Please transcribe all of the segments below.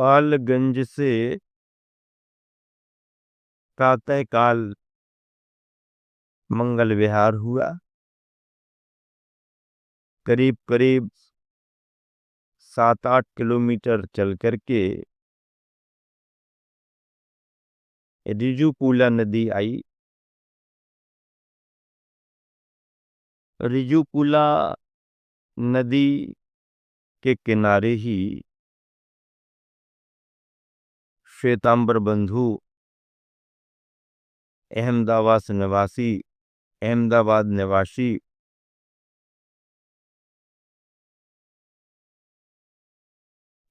गोपालगंज से प्रातःकाल मंगल विहार हुआ। करीब करीब 7-8 किलोमीटर चल करके रिजुपुला नदी आई। रिजुपुला नदी के किनारे ही श्वेतांबर बंधु अहमदाबाद निवासी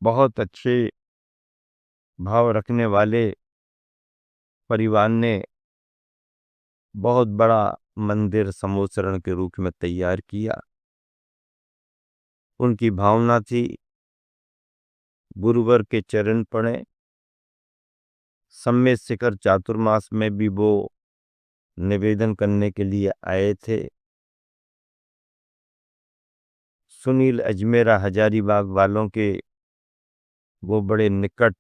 बहुत अच्छे भाव रखने वाले परिवार ने बहुत बड़ा मंदिर समोसरण के रूप में तैयार किया। उनकी भावना थी गुरुवर के चरण पड़े। सम्मेद शिखर चातुर्मास में भी वो निवेदन करने के लिए आए थे। सुनील अजमेरा हजारीबाग वालों के वो बड़े निकट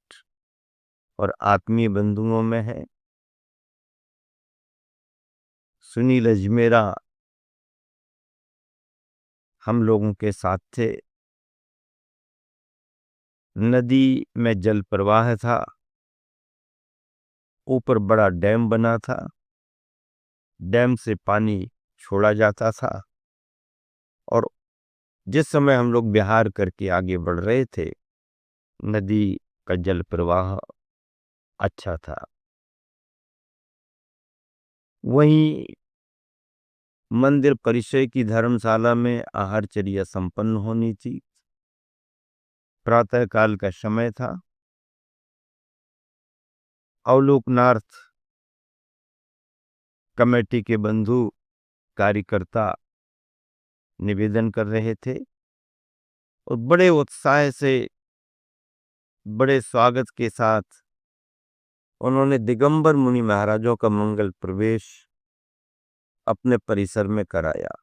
और आत्मीय बंधुओं में है। सुनील अजमेरा हम लोगों के साथ थे। नदी में जल प्रवाह था, ऊपर बड़ा डैम बना था, डैम से पानी छोड़ा जाता था और जिस समय हम लोग विहार करके आगे बढ़ रहे थे नदी का जल प्रवाह अच्छा था। वहीं मंदिर परिसर की धर्मशाला में आहारचर्या संपन्न होनी थी। प्रातःकाल का समय था। अवलोकनार्थ कमेटी के बंधु कार्यकर्ता निवेदन कर रहे थे और बड़े उत्साह से बड़े स्वागत के साथ उन्होंने दिगंबर मुनि महाराजों का मंगल प्रवेश अपने परिसर में कराया।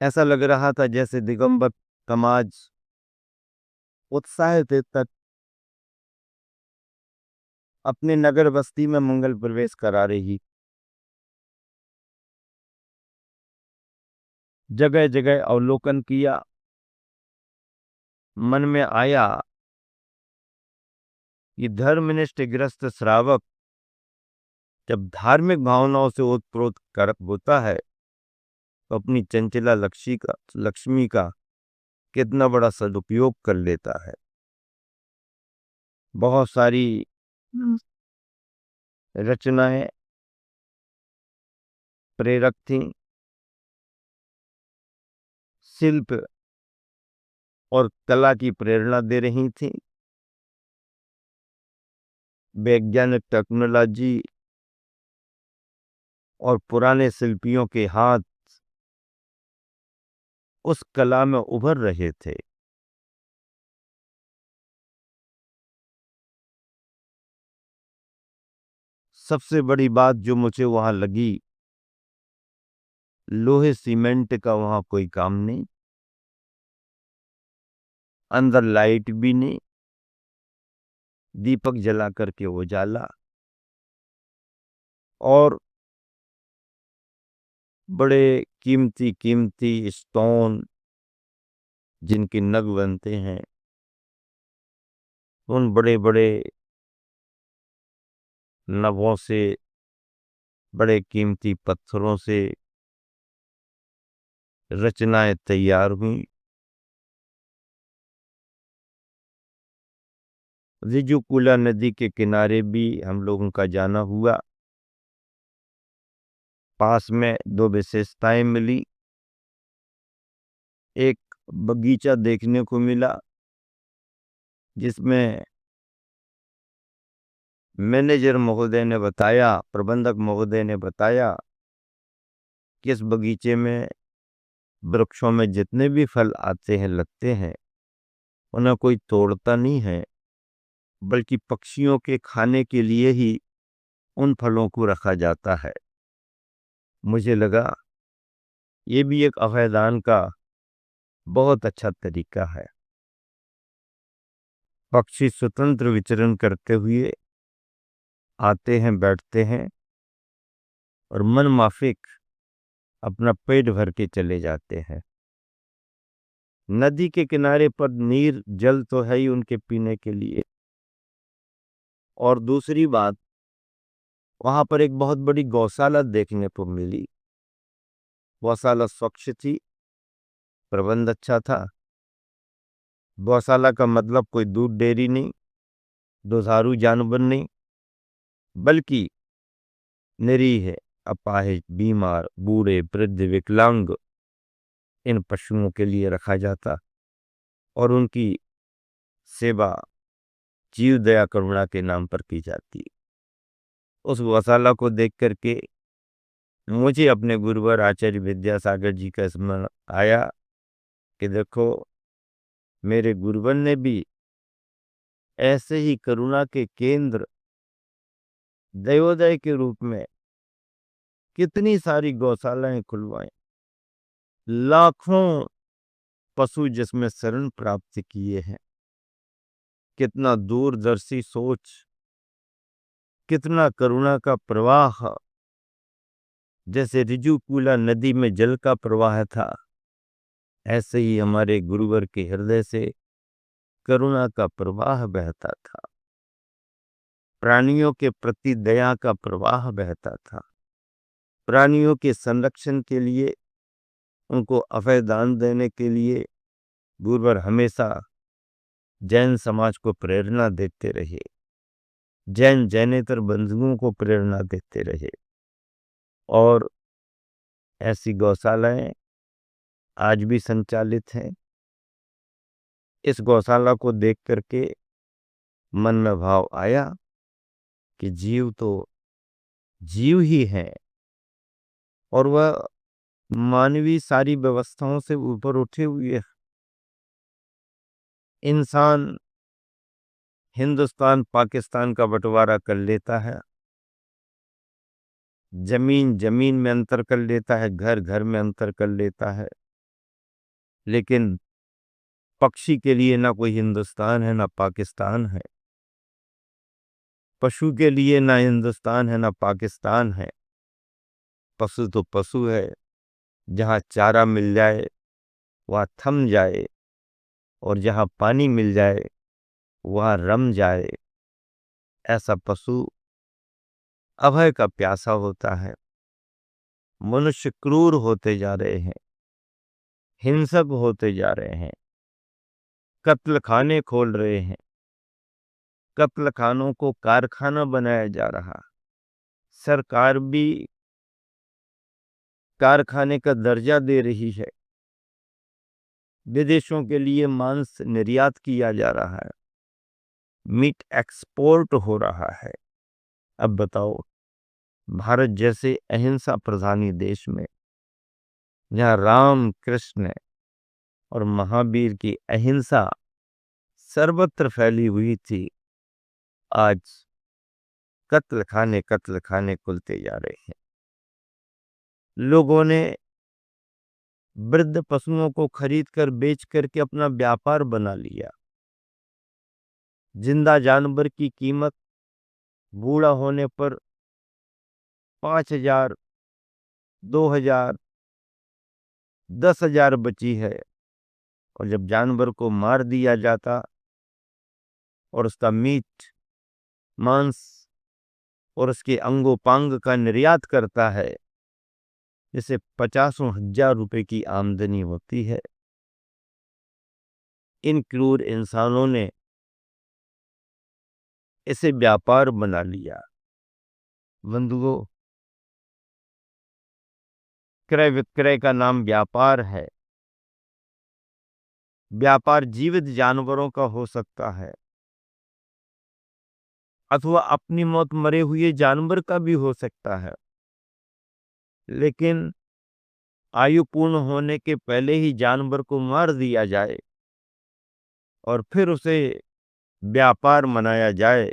ऐसा लग रहा था जैसे दिगंबर समाज उत्साह से तक अपने नगर बस्ती में मंगल प्रवेश करा रही। जगह जगह अवलोकन किया। मन में आया कि धर्मनिष्ठ ग्रस्त श्रावक जब धार्मिक भावनाओं से ओतप्रोत कर होता है तो अपनी चंचला लक्ष्मी का कितना बड़ा सदुपयोग कर लेता है। बहुत सारी रचनाएं प्रेरक थीं। शिल्प और कला की प्रेरणा दे रही थीं। वैज्ञानिक टेक्नोलॉजी और पुराने शिल्पियों के हाथ उस कला में उभर रहे थे। सबसे बड़ी बात जो मुझे वहां लगी, लोहे सीमेंट का वहां कोई काम नहीं, अंदर लाइट भी नहीं, दीपक जला करके उजाला और बड़े कीमती कीमती स्टोन जिनके नग बनते हैं, उन बड़े बड़े नगों से, बड़े कीमती पत्थरों से रचनाएं तैयार हुई। रिजुपुला नदी के किनारे भी हम लोगों का जाना हुआ। पास में दो विशेषताएं मिली। एक बगीचा देखने को मिला जिसमें मैनेजर महोदय ने बताया, प्रबंधक महोदय ने बताया कि इस बगीचे में वृक्षों में जितने भी फल आते हैं लगते हैं उन्हें कोई तोड़ता नहीं है, बल्कि पक्षियों के खाने के लिए ही उन फलों को रखा जाता है। मुझे लगा ये भी एक अभयदान का बहुत अच्छा तरीका है। पक्षी स्वतंत्र विचरण करते हुए आते हैं, बैठते हैं और मन माफिक अपना पेट भर के चले जाते हैं। नदी के किनारे पर नीर जल तो है ही उनके पीने के लिए, और दूसरी बात, वहां पर एक बहुत बड़ी गौशाला देखने को मिली। गौशाला स्वच्छ थी, प्रबंध अच्छा था। गौशाला का मतलब कोई दूध डेयरी नहीं, दुधारू जानवर नहीं, बल्कि निरीह, अपाहिज, बीमार, बूढ़े, वृद्ध, विकलांग इन पशुओं के लिए रखा जाता और उनकी सेवा जीव दया करुणा के नाम पर की जाती। उस गौशाला को देख करके मुझे अपने गुरुवर आचार्य विद्यासागर जी का स्मरण आया कि देखो, मेरे गुरुवर ने भी ऐसे ही करुणा के केंद्र दैवोदय के रूप में कितनी सारी गौशालाएं खुलवाएं, लाखों पशु जिसमें शरण प्राप्त किए हैं। कितना दूरदर्शी सोच, कितना करुणा का प्रवाह। जैसे ऋजुकूला नदी में जल का प्रवाह था, ऐसे ही हमारे गुरुवर के हृदय से करुणा का प्रवाह बहता था, प्राणियों के प्रति दया का प्रवाह बहता था। प्राणियों के संरक्षण के लिए, उनको अभय दान देने के लिए गुरुवर हमेशा जैन समाज को प्रेरणा देते रहे, जैन जैनेतर बंधुओं को प्रेरणा देते रहे। और ऐसी गौशालाएं आज भी संचालित हैं। इस गौशाला को देख करके मन में भाव आया कि जीव तो जीव ही है और वह मानवीय सारी व्यवस्थाओं से ऊपर उठे हुए हैं। इंसान हिंदुस्तान पाकिस्तान का बंटवारा कर लेता है, जमीन जमीन में अंतर कर लेता है, घर घर में अंतर कर लेता है, लेकिन पक्षी के लिए ना कोई हिंदुस्तान है ना पाकिस्तान है, पशु के लिए ना हिंदुस्तान है ना पाकिस्तान है। पशु तो पशु है, जहाँ चारा मिल जाए वहाँ थम जाए, और जहाँ पानी मिल जाए वहाँ रम जाए। ऐसा पशु अभय का प्यासा होता है। मनुष्य क्रूर होते जा रहे हैं, हिंसक होते जा रहे हैं, कत्ल खाने खोल रहे हैं, कत्ल खानों को कारखाना बनाया जा रहा। सरकार भी कारखाने का दर्जा दे रही है, विदेशों के लिए मांस निर्यात किया जा रहा है, मीट एक्सपोर्ट हो रहा है। अब बताओ, भारत जैसे अहिंसा प्रधानी देश में, जहाँ राम कृष्ण और महावीर की अहिंसा सर्वत्र फैली हुई थी, आज कत्ल खाने खुलते जा रहे हैं। लोगों ने वृद्ध पशुओं को खरीद कर बेच करके अपना व्यापार बना लिया। जिंदा जानवर की कीमत बूढ़ा होने पर 5,000, 2,000, 10,000 बची है, और जब जानवर को मार दिया जाता और उसका मीट, मांस और उसके अंगोपांग का निर्यात करता है, जिसे 50,000 रुपए की आमदनी होती है। इन क्रूर इंसानों ने इसे व्यापार बना लिया। बंधुओं, क्रय विक्रय का नाम व्यापार है। व्यापार जीवित जानवरों का हो सकता है, अथवा अपनी मौत मरे हुए जानवर का भी हो सकता है, लेकिन आयु पूर्ण होने के पहले ही जानवर को मार दिया जाए और फिर उसे व्यापार मनाया जाए,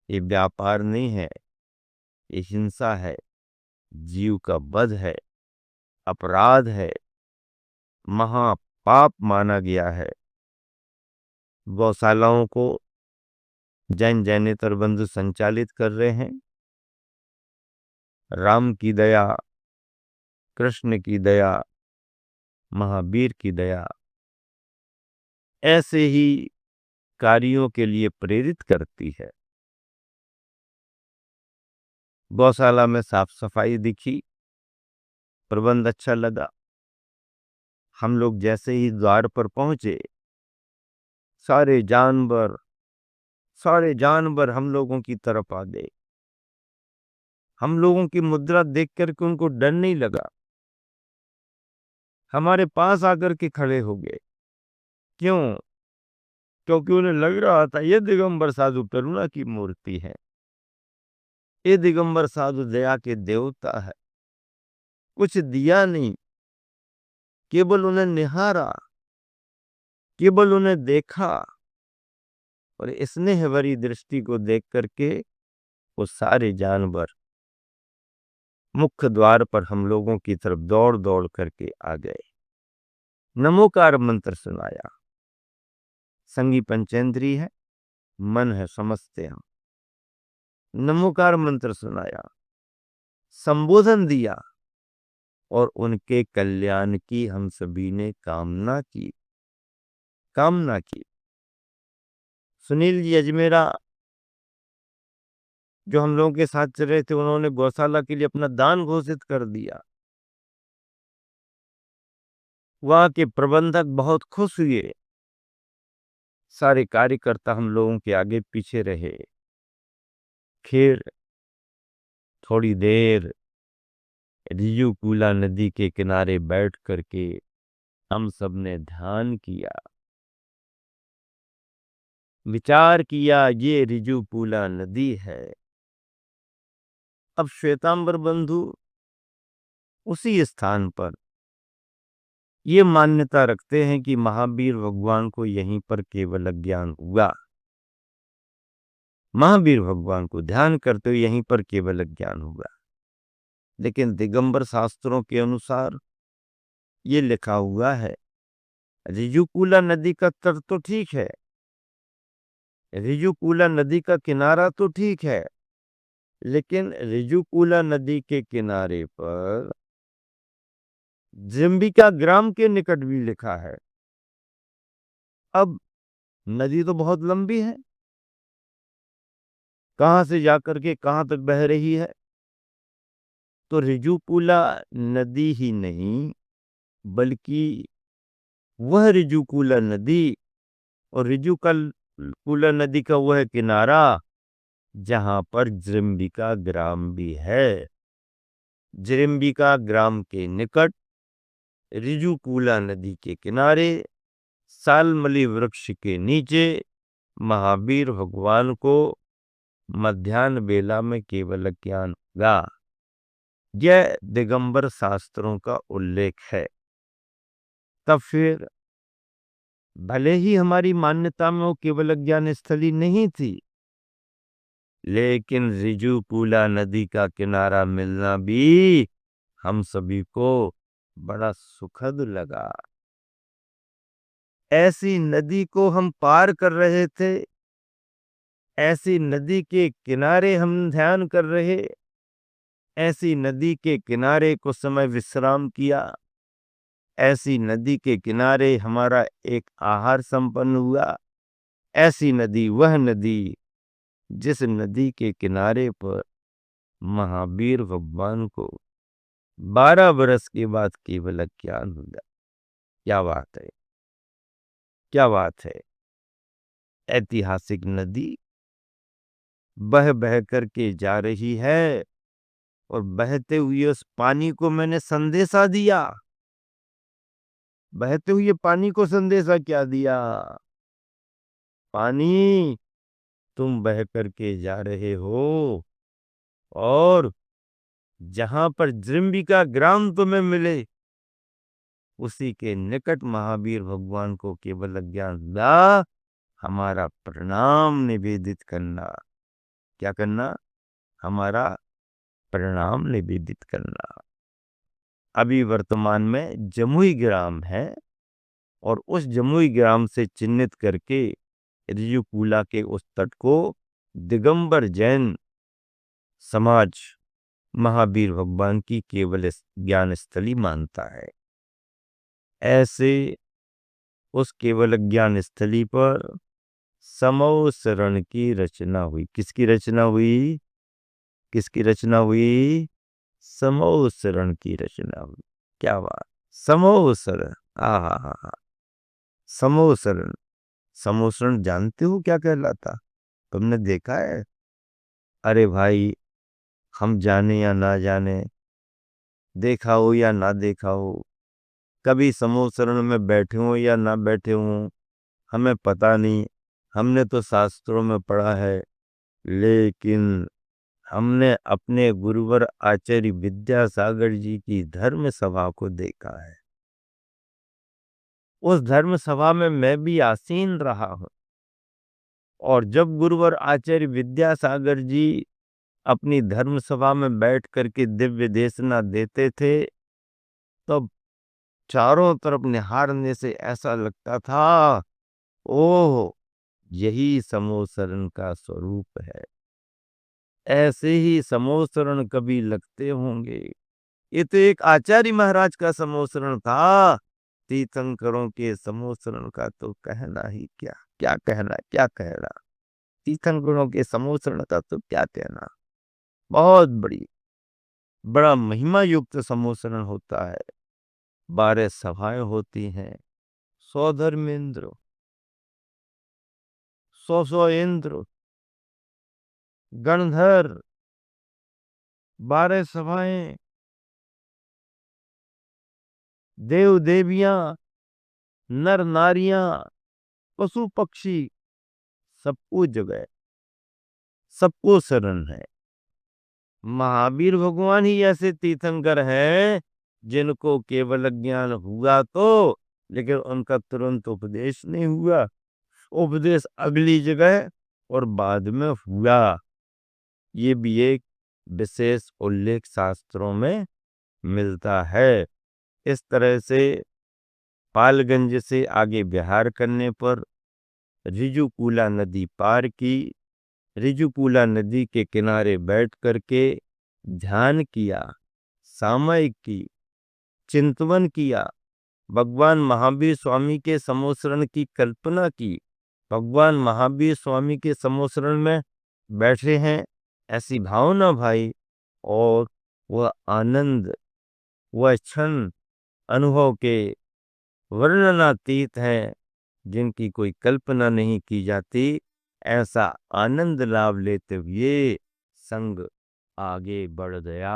ये व्यापार नहीं है, ये हिंसा है, जीव का वध है, अपराध है, महापाप माना गया है। गौशालाओं को जैन जैनेतर बंधु संचालित कर रहे हैं। राम की दया, कृष्ण की दया, महावीर की दया ऐसे ही कार्यों के लिए प्रेरित करती है। गौशाला में साफ सफाई दिखी, प्रबंध अच्छा लगा। हम लोग जैसे ही द्वार पर पहुंचे, सारे जानवर हम लोगों की तरफ आ गए। हम लोगों की मुद्रा देख करके उनको डर नहीं लगा, हमारे पास आकर के खड़े हो गए। क्यों? क्योंकि उन्हें लग रहा था ये दिगंबर साधु करुणा की मूर्ति है, ये दिगंबर साधु दया के देवता है। कुछ दिया नहीं, केवल उन्हें निहारा, केवल उन्हें देखा, और स्नेह भरी दृष्टि को देख करके वो सारे जानवर मुख्य द्वार पर हम लोगों की तरफ दौड़ दौड़ करके आ गए। नमोकार मंत्र सुनाया। संगी पंचेंद्री है, मन है, समझते हैं। नमोकार मंत्र सुनाया, संबोधन दिया, और उनके कल्याण की हम सभी ने कामना की। सुनील जी अजमेरा जो हम लोगों के साथ चल रहे थे, उन्होंने गौशाला के लिए अपना दान घोषित कर दिया। वहां के प्रबंधक बहुत खुश हुए। सारे कार्यकर्ता हम लोगों के आगे पीछे रहे। फिर थोड़ी देर रिजुकूला नदी के किनारे बैठ करके हम सब ने ध्यान किया, विचार किया, ये रिजुकूला नदी है। अब श्वेतांबर बंधु उसी स्थान पर ये मान्यता रखते हैं कि महावीर भगवान को यहीं पर केवल ज्ञान हुआ। महावीर भगवान को ध्यान करते हुए यहीं पर केवल ज्ञान हुआ। लेकिन दिगंबर शास्त्रों के अनुसार ये लिखा हुआ है, रिजुकूला नदी का तट तो ठीक है, रिजुकूला नदी का किनारा तो ठीक है, लेकिन रिजुकूला नदी के किनारे पर जम्बिका ग्राम के निकट भी लिखा है। अब नदी तो बहुत लंबी है, कहां से जाकर के कहां तक बह रही है। तो रिजुकूला नदी ही नहीं, बल्कि वह रिजुकूला नदी और रिजुकूला नदी का वह किनारा जहां पर जम्बिका ग्राम भी है। जम्बिका ग्राम के निकट रिजुकूला नदी के किनारे सालमली वृक्ष के नीचे महावीर भगवान को मध्यान्ह बेला में केवल ज्ञान हुआ। यह दिगंबर शास्त्रों का उल्लेख है। तब फिर भले ही हमारी मान्यता में वो केवल ज्ञान स्थली नहीं थी, लेकिन रिजुकूला नदी का किनारा मिलना भी हम सभी को बड़ा सुखद लगा। ऐसी नदी को हम पार कर रहे थे, ऐसी नदी के किनारे हम ध्यान कर रहे, ऐसी नदी के किनारे कुछ समय विश्राम किया, ऐसी नदी के किनारे हमारा एक आहार संपन्न हुआ। ऐसी नदी, वह नदी जिस नदी के किनारे पर महावीर भगवान को 12 बरस के बाद केवल ज्ञान हुआ। क्या बात है, क्या बात है। ऐतिहासिक नदी बह बह करके जा रही है, और बहते हुए उस पानी को मैंने संदेशा दिया। बहते हुए पानी को संदेशा क्या दिया? पानी, तुम बह करके जा रहे हो, और जहां पर जम्बिका ग्राम तुम्हें मिले, उसी के निकट महावीर भगवान को केवल ज्ञान हुआ। हमारा प्रणाम निवेदित करना। क्या करना? हमारा प्रणाम निवेदित करना। अभी वर्तमान में जमुई ग्राम है, और उस जमुई ग्राम से चिन्हित करके ऋजुकूला के उस तट को दिगंबर जैन समाज महावीर भगवान की केवल ज्ञान स्थली मानता है। ऐसे उस केवल ज्ञान स्थली पर समो शरण की रचना हुई। किसकी रचना हुई? किसकी रचना हुई? समो शरण की रचना हुई। क्या बात! समो शरण, हा। समो शरण, समो शरण जानते हो क्या कहलाता? तुमने देखा है? अरे भाई, हम जाने या ना जाने, देखा हो या ना देखा हो, कभी समूह शरण में बैठे हो या ना बैठे हो, हमें पता नहीं। हमने तो शास्त्रों में पढ़ा है, लेकिन हमने अपने गुरुवर आचार्य विद्यासागर जी की धर्म सभा को देखा है। उस धर्म सभा में मैं भी आसीन रहा हूं, और जब गुरुवर आचार्य विद्यासागर जी अपनी धर्म सभा में बैठ करके दिव्य देशना देते थे, तब चारों तरफ निहारने से ऐसा लगता था, ओह, यही समोसरण का स्वरूप है। ऐसे ही समोसरण कभी लगते होंगे। ये तो एक आचार्य महाराज का समोसरण था, तीर्थंकरों के समोसरण का तो कहना ही क्या, क्या कहना, क्या कहना। तीर्थंकरों के समोसरण का तो क्या कहना। बहुत बड़ा महिमा युक्त समोसरण होता है। 12 सभाएं होती हैं, 100 धर्मेंद्र, 100 इंद्र, गणधर, 12 सभाएं, देव देवियां, नर नारियां, पशु पक्षी, सबको जगह, सबको शरण है। महावीर भगवान ही ऐसे तीर्थंकर हैं जिनको केवल ज्ञान हुआ तो, लेकिन उनका तुरंत उपदेश नहीं हुआ। उपदेश अगली जगह और बाद में हुआ। ये भी एक विशेष उल्लेख शास्त्रों में मिलता है। इस तरह से पालगंज से आगे विहार करने पर ऋजुकूला नदी पार की, ऋजुकूला नदी के किनारे बैठ करके ध्यान किया, सामयिक की, चिंतवन किया, भगवान महावीर स्वामी के समोसरण की कल्पना की। भगवान महावीर स्वामी के समोसरण में बैठे हैं, ऐसी भावना भाई, और वह आनंद, वह क्षण अनुभव के वर्णनातीत हैं, जिनकी कोई कल्पना नहीं की जाती। ऐसा आनंद लाभ लेते हुए संग आगे बढ़ गया।